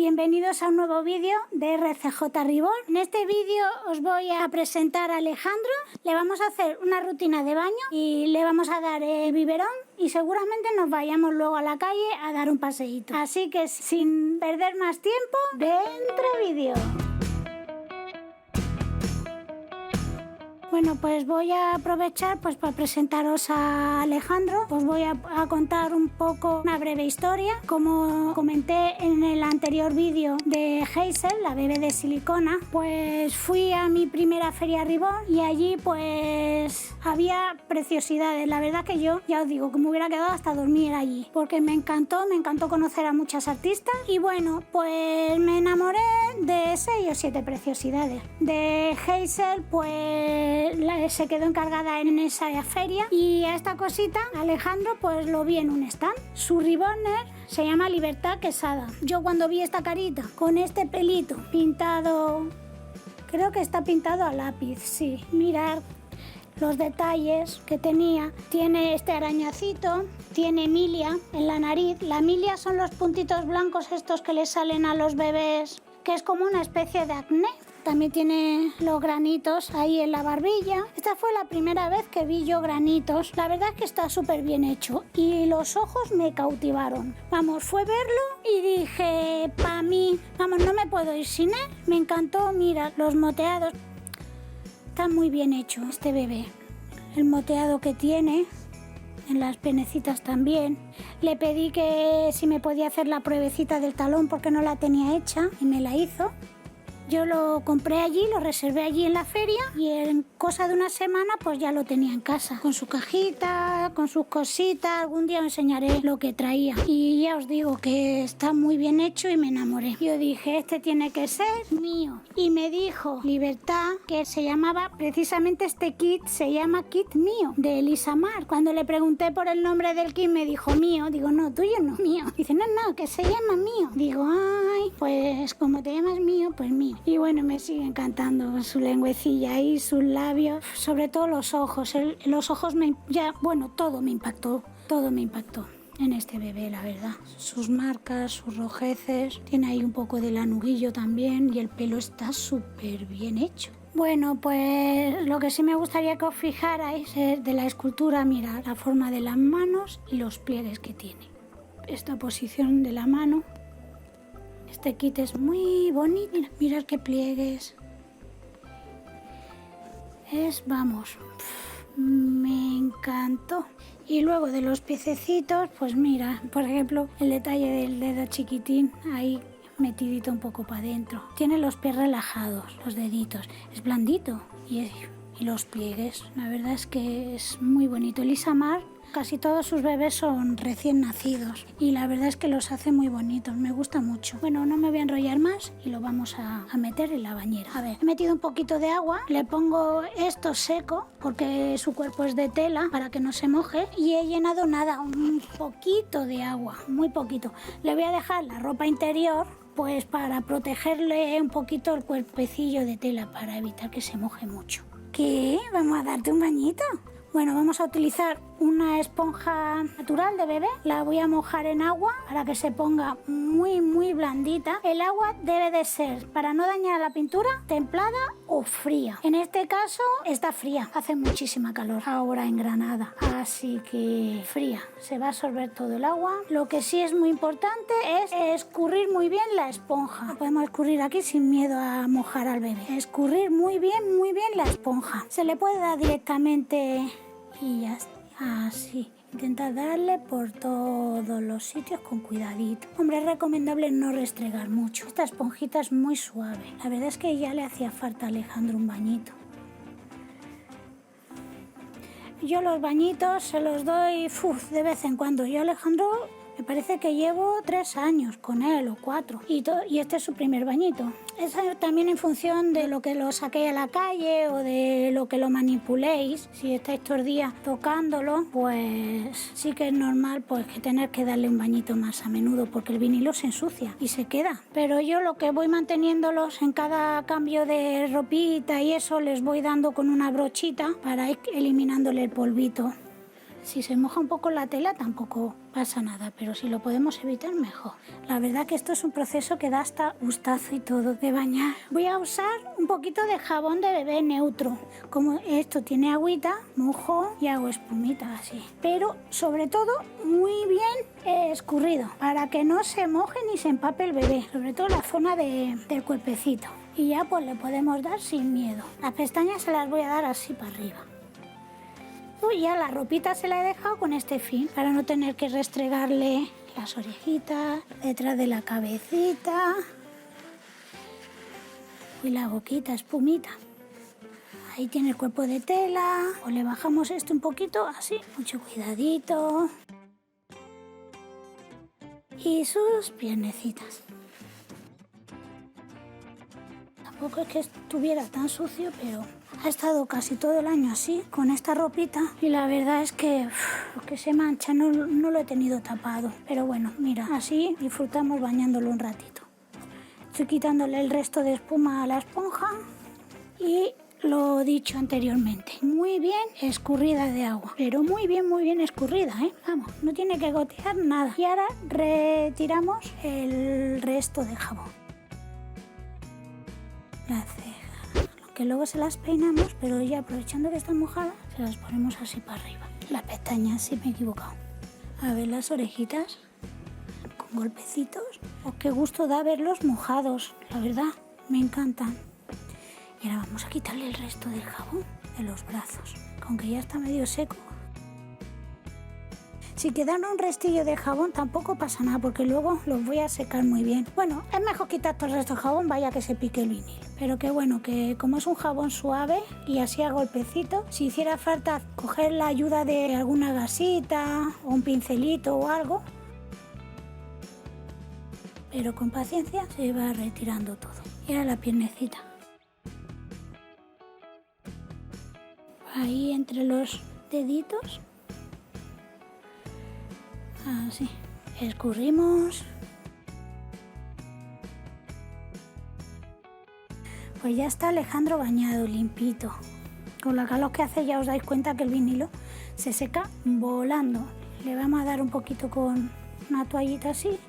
bienvenidos a un nuevo vídeo de RCJ Reborn. En este vídeo os voy a presentar a Alejandro. Le vamos a hacer una rutina de baño y le vamos a dar el biberón y seguramente nos vayamos luego a la calle a dar un paseíto. Así que sin perder más tiempo, dentro vídeo. Bueno, pues voy a aprovechar para presentaros a Alejandro. Os voy a contar un poco una breve historia. Como comenté en el anterior vídeo de Hazel, la bebé de silicona, pues fui a mi primera feria Reborn y allí pues había preciosidades. La verdad que yo, ya os digo, que me hubiera quedado hasta dormir allí, porque me encantó conocer a muchas artistas y bueno, pues me enamoré de 6 o 7 preciosidades. De Hazel, pues se quedó encargada en esa feria y a esta cosita Alejandro pues lo vi en un stand. Su Reborner se llama Libertad Quesada. Yo cuando vi esta carita con este pelito pintado, creo que está pintado a lápiz, sí, mirad los detalles que tenía. Tiene este arañacito, tiene milia en la nariz. La milia son los puntitos blancos estos que le salen a los bebés, que es como una especie de acné. También tiene los granitos ahí en la barbilla. Esta fue la primera vez que vi yo granitos. La verdad es que está súper bien hecho y los ojos me cautivaron. Vamos, fue verlo y dije, pa' mí, vamos, no me puedo ir sin él. Me encantó, mira, los moteados. Está muy bien hecho este bebé. El moteado que tiene en las penecitas también. Le pedí que si me podía hacer la pruebecita del talón porque no la tenía hecha y me la hizo. Yo lo compré allí, lo reservé allí en la feria y en cosa de una semana pues ya lo tenía en casa, con su cajita, con sus cositas. Algún día os enseñaré lo que traía y ya os digo que está muy bien hecho y me enamoré. Yo dije, este tiene que ser mío. Y me dijo Libertad que se llamaba, precisamente este kit se llama Kit Mío, de Elisa Mar. Cuando le pregunté por el nombre del kit me dijo mío. Digo, no, tuyo no, mío. Dice, no, que se llama mío. Digo, ay, pues como te llamas mío, pues mío. Y bueno, me sigue encantando su lengüecilla y sus labios, sobre todo los ojos. Los ojos todo me impactó en este bebé, la verdad. Sus marcas, sus rojeces, tiene ahí un poco de lanuguillo también y el pelo está súper bien hecho. Bueno, pues lo que sí me gustaría que os fijarais es de la escultura, mira, la forma de las manos y los pliegues que tiene. Esta posición de la mano. Este kit es muy bonito. Mirad qué pliegues. Vamos, me encantó. Y luego de los piececitos, pues mira, por ejemplo, el detalle del dedo chiquitín, ahí metidito un poco para adentro. Tiene los pies relajados, los deditos. Es blandito. Y los pliegues, la verdad es que es muy bonito. Elisa Mar, casi todos sus bebés son recién nacidos y la verdad es que los hace muy bonitos, me gusta mucho. Bueno, no me voy a enrollar más y lo vamos a meter en la bañera. A ver, he metido un poquito de agua, le pongo esto seco porque su cuerpo es de tela para que no se moje y he llenado nada, un poquito de agua, muy poquito. Le voy a dejar la ropa interior pues para protegerle un poquito el cuerpecillo de tela para evitar que se moje mucho. ¿Qué? ¿Vamos a darte un bañito? Bueno, vamos a utilizar una esponja natural de bebé. La voy a mojar en agua para que se ponga muy blandita. El agua debe de ser, para no dañar la pintura, templada o fría. En este caso está fría, hace muchísima calor ahora en Granada, así que fría. Se va a absorber todo el agua. Lo que sí es muy importante es escurrir muy bien la esponja. No podemos escurrir aquí sin miedo a mojar al bebé. Escurrir muy bien la esponja. Se le puede dar directamente y ya está. Así. Intenta darle por todos los sitios con cuidadito. Hombre, es recomendable no restregar mucho. Esta esponjita es muy suave. La verdad es que ya le hacía falta a Alejandro un bañito. Yo los bañitos se los doy de vez en cuando. Yo Alejandro me parece que llevo 3 años con él o 4 y este es su primer bañito. Es también en función de lo que lo saquéis a la calle o de lo que lo manipuléis. Si estáis todos los días tocándolo, pues sí que es normal pues que tener que darle un bañito más a menudo porque el vinilo se ensucia y se queda. Pero yo lo que voy manteniéndolos en cada cambio de ropita y eso les voy dando con una brochita para ir eliminándole el polvito. Si se moja un poco la tela tampoco pasa nada, pero si lo podemos evitar, mejor. La verdad que esto es un proceso que da hasta gustazo y todo de bañar. Voy a usar un poquito de jabón de bebé neutro. Como esto tiene agüita, mojo y hago espumita así. Pero sobre todo muy bien escurrido, para que no se moje ni se empape el bebé, sobre todo la zona del cuerpecito. Y ya pues le podemos dar sin miedo. Las pestañas se las voy a dar así para arriba. Uy, ya la ropita se la he dejado con este fin, para no tener que restregarle las orejitas, detrás de la cabecita. Y la boquita, espumita. Ahí tiene el cuerpo de tela. O le bajamos esto un poquito, así, mucho cuidadito. Y sus piernecitas. Tampoco es que estuviera tan sucio, pero ha estado casi todo el año así, con esta ropita. Y la verdad es que lo que se mancha no lo he tenido tapado. Pero bueno, mira, así disfrutamos bañándolo un ratito. Estoy quitándole el resto de espuma a la esponja. Y lo dicho anteriormente, muy bien escurrida de agua. Pero muy bien escurrida, ¿eh? Vamos, no tiene que gotear nada. Y ahora retiramos el resto de jabón. Las cejas, que luego se las peinamos, pero ya aprovechando que están mojadas, se las ponemos así para arriba. Las pestañas, sí me he equivocado. A ver las orejitas, con golpecitos. Oh, qué gusto da verlos mojados, la verdad, me encantan. Y ahora vamos a quitarle el resto del jabón de los brazos, aunque ya está medio seco. Si quedan un restillo de jabón tampoco pasa nada, porque luego los voy a secar muy bien. Bueno, es mejor quitar todo el resto de jabón, vaya que se pique el vinil. Pero que bueno, que como es un jabón suave y así a golpecito, si hiciera falta coger la ayuda de alguna gasita o un pincelito o algo, pero con paciencia se va retirando todo. Y ahora la piernecita. Ahí entre los deditos. Así, escurrimos. Pues ya está Alejandro bañado, limpito. Con la calor que hace ya os dais cuenta que el vinilo se seca volando. Le vamos a dar un poquito con una toallita así,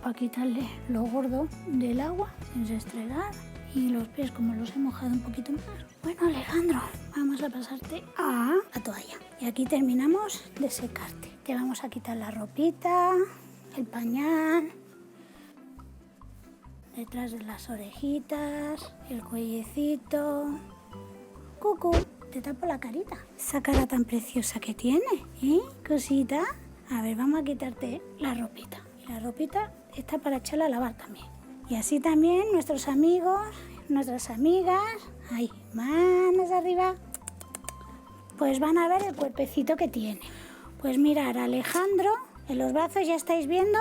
para quitarle lo gordo del agua sin restregar. Y los pies, como los he mojado un poquito más. Bueno, Alejandro, vamos a pasarte a la toalla. Y aquí terminamos de secarte. Te vamos a quitar la ropita, el pañal, detrás de las orejitas, el cuellecito. Cucú, te tapo la carita. Esa cara tan preciosa que tiene, ¿eh? Cosita. A ver, vamos a quitarte la ropita. Y la ropita está para echarla a lavar también. Y así también nuestros amigos, nuestras amigas, ahí, manos arriba, pues van a ver el cuerpecito que tiene. Pues mirar, Alejandro, en los brazos ya estáis viendo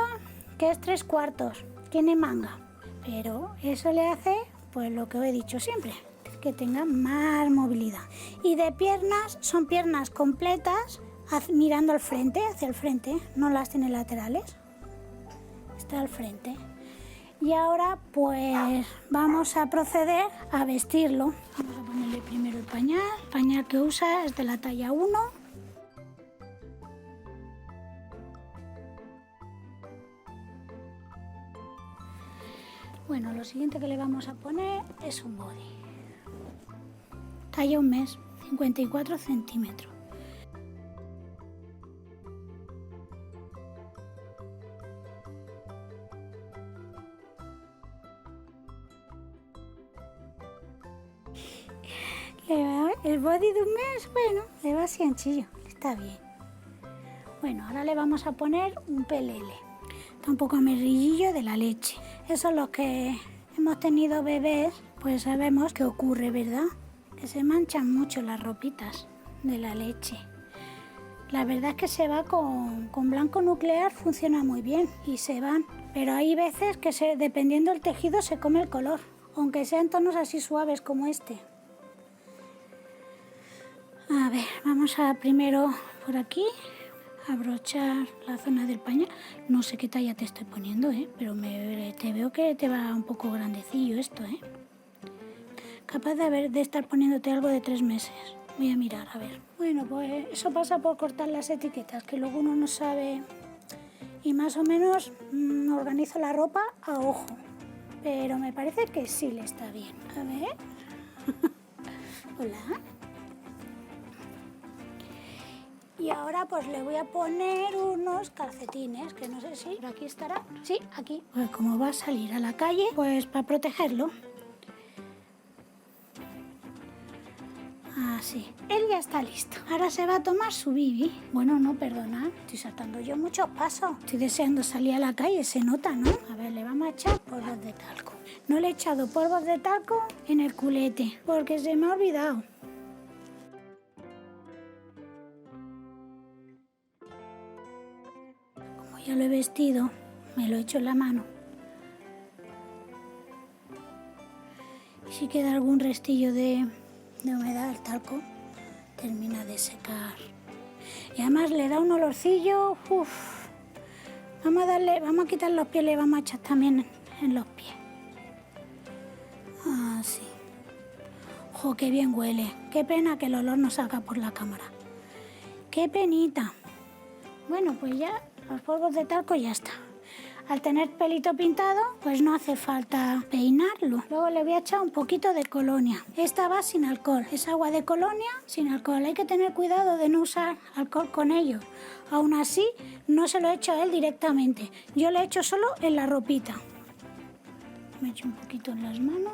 que es 3/4, tiene manga. Pero eso le hace, pues lo que os he dicho siempre, que tenga más movilidad. Y de piernas, son piernas completas, mirando al frente, hacia el frente, no las tiene laterales, está al frente. Y ahora pues vamos a proceder a vestirlo. Vamos a ponerle primero el pañal. El pañal que usa es de la talla 1. Bueno, lo siguiente que le vamos a poner es un body. Talla 1 mes, 54 centímetros. El body de 1 mes, bueno, le va así anchillo, está bien. Bueno, ahora le vamos a poner un pelele. Está un poco amarillillo de la leche. Eso es lo que hemos tenido bebés, pues sabemos que ocurre, ¿verdad? Que se manchan mucho las ropitas de la leche. La verdad es que se va con blanco nuclear, funciona muy bien y se van. Pero hay veces que dependiendo del tejido se come el color, aunque sean tonos así suaves como este. A ver, vamos a primero por aquí abrochar la zona del pañal. No sé qué talla te estoy poniendo, pero te veo que te va un poco grandecillo esto, Capaz de estar poniéndote algo de 3 meses. Voy a mirar, a ver. Bueno, pues eso pasa por cortar las etiquetas, que luego uno no sabe. Y más o menos organizo la ropa a ojo. Pero me parece que sí le está bien. A ver. Hola. Y ahora pues le voy a poner unos calcetines, que no sé si por aquí estará. Sí, aquí. Pues como va a salir a la calle, pues para protegerlo. Así. Él ya está listo. Ahora se va a tomar su bibi. Bueno, no, perdona. Estoy saltando yo muchos pasos. Estoy deseando salir a la calle, se nota, ¿no? A ver, le vamos a echar polvos de talco. No le he echado polvos de talco en el culete, porque se me ha olvidado. Como ya lo he vestido, me lo echo en la mano. Y si queda algún restillo de humedad, el talco termina de secar. Y además le da un olorcillo. Uf. Vamos a quitar los pies, le vamos a echar también en los pies. Así. ¡Jo, qué bien huele! Qué pena que el olor no salga por la cámara. ¡Qué penita! Bueno, pues ya los polvos de talco ya está. Al tener pelito pintado, pues no hace falta peinarlo. Luego le voy a echar un poquito de colonia. Esta va sin alcohol. Es agua de colonia sin alcohol. Hay que tener cuidado de no usar alcohol con ello. Aún así, no se lo he hecho a él directamente. Yo le he hecho solo en la ropita. Me echo un poquito en las manos.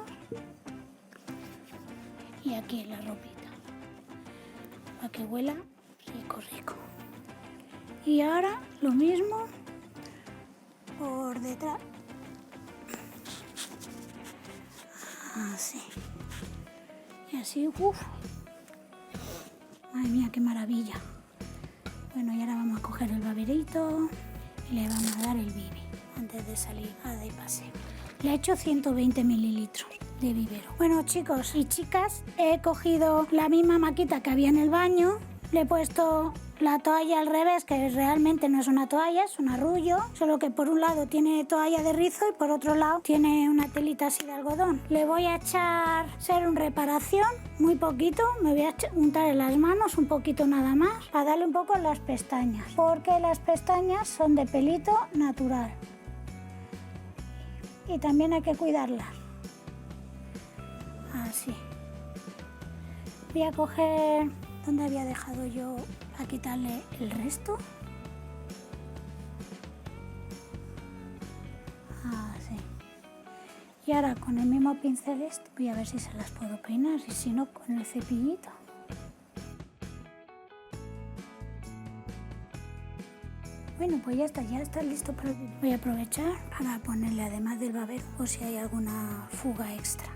Y aquí en la ropita. Para que huela rico, rico. Y ahora lo mismo por detrás. Así. Y así, uff. Madre mía, qué maravilla. Bueno, y ahora vamos a coger el baberito y le vamos a dar el bibi antes de salir a de paseo. Le he hecho 120 mililitros de vivero. Bueno, chicos y chicas, he cogido la misma maquita que había en el baño. Le he puesto la toalla al revés, que realmente no es una toalla, es un arrullo, solo que por un lado tiene toalla de rizo y por otro lado tiene una telita así de algodón. Le voy a echar serum reparación, muy poquito, me voy a untar en las manos, un poquito nada más, para darle un poco en las pestañas, porque las pestañas son de pelito natural y también hay que cuidarlas. Así. Voy a coger donde había dejado yo a quitarle el resto. Así. Y ahora con el mismo pincel este voy a ver si se las puedo peinar y si no con el cepillito. Bueno, pues ya está listo para el vídeo. Voy a aprovechar para ponerle además del babero por si hay alguna fuga extra.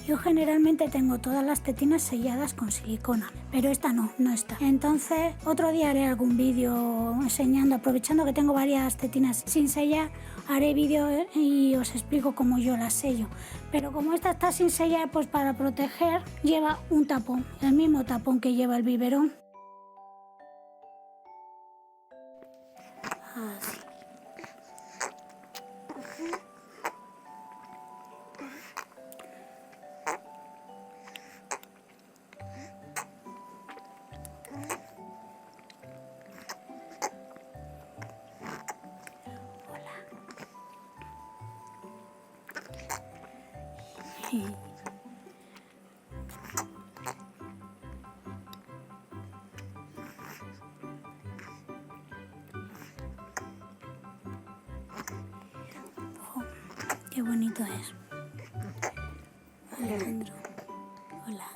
Yo generalmente tengo todas las tetinas selladas con silicona, pero esta no está. Entonces otro día haré algún vídeo enseñando, aprovechando que tengo varias tetinas sin sellar, haré vídeo y os explico cómo yo las sello. Pero como esta está sin sellar, pues para proteger lleva un tapón, el mismo tapón que lleva el biberón. Así. Qué bonito es. Alejandro. Hola.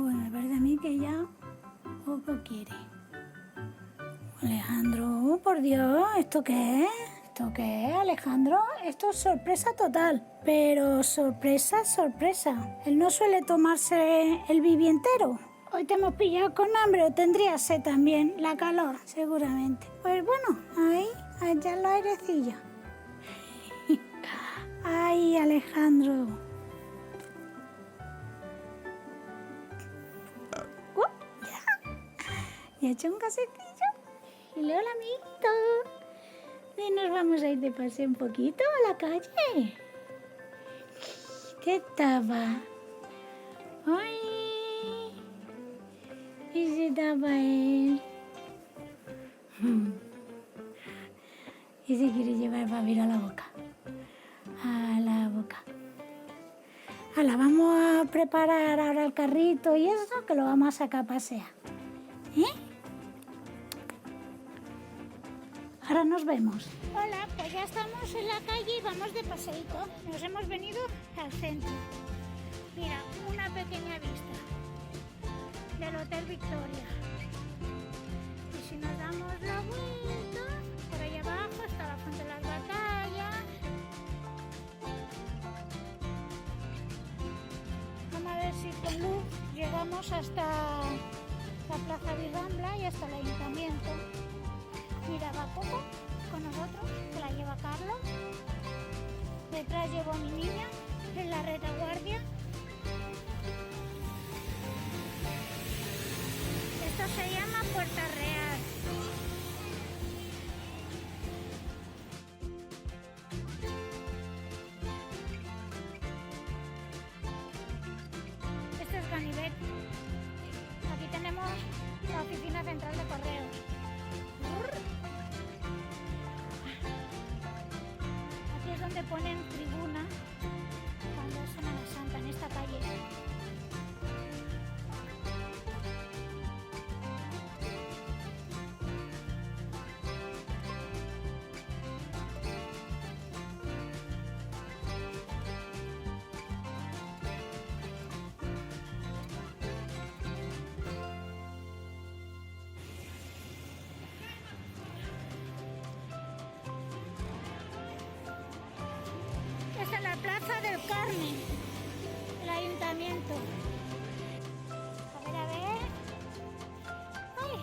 Me parece a mí que ya poco quiere. Alejandro, oh, por Dios, ¿esto qué es? ¿Esto qué es, Alejandro? Esto es sorpresa total. Pero sorpresa, sorpresa. Él no suele tomarse el bibi entero. Hoy te hemos pillado con hambre o tendría sed también, la calor, seguramente. Pues bueno, ahí ya los airecillos. Ay, Alejandro. Y ha hecho un calcetillo. Y luego el amiguito. Y nos vamos a ir de paseo un poquito a la calle. ¿Qué tapa? ¡Ay! Y se tapa él. Y se quiere llevar el papel a la boca. A la boca. Ahora vamos a preparar ahora el carrito y eso, que lo vamos a sacar a pasear. Ahora nos vemos. Hola, pues ya estamos en la calle y vamos de paseíto. Nos hemos venido al centro. Mira, una pequeña vista del Hotel Victoria. Y si nos damos la vuelta, por ahí abajo está la Fuente de las Batallas. Vamos a ver si con luz llegamos hasta la Plaza Virrambla y hasta el Ayuntamiento. Mira, va Coco con nosotros, que la lleva Carlos. Detrás llevo a mi niña en la retaguardia. Esto se llama Puerta Real. Esto es Ganivet. Aquí tenemos la oficina central de correos. Aquí es donde ponen tribuna cuando es Semana Santa, en esta calle. Esta es la Plaza del Carmen, el Ayuntamiento. A ver, a ver. ¡Ay!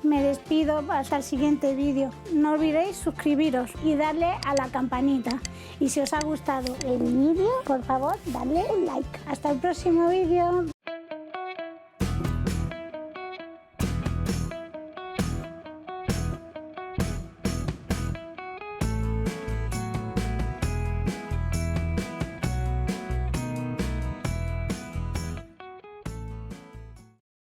Me despido hasta el siguiente vídeo. No olvidéis suscribiros y darle a la campanita. Y si os ha gustado el vídeo, por favor, dadle un like. Hasta el próximo vídeo.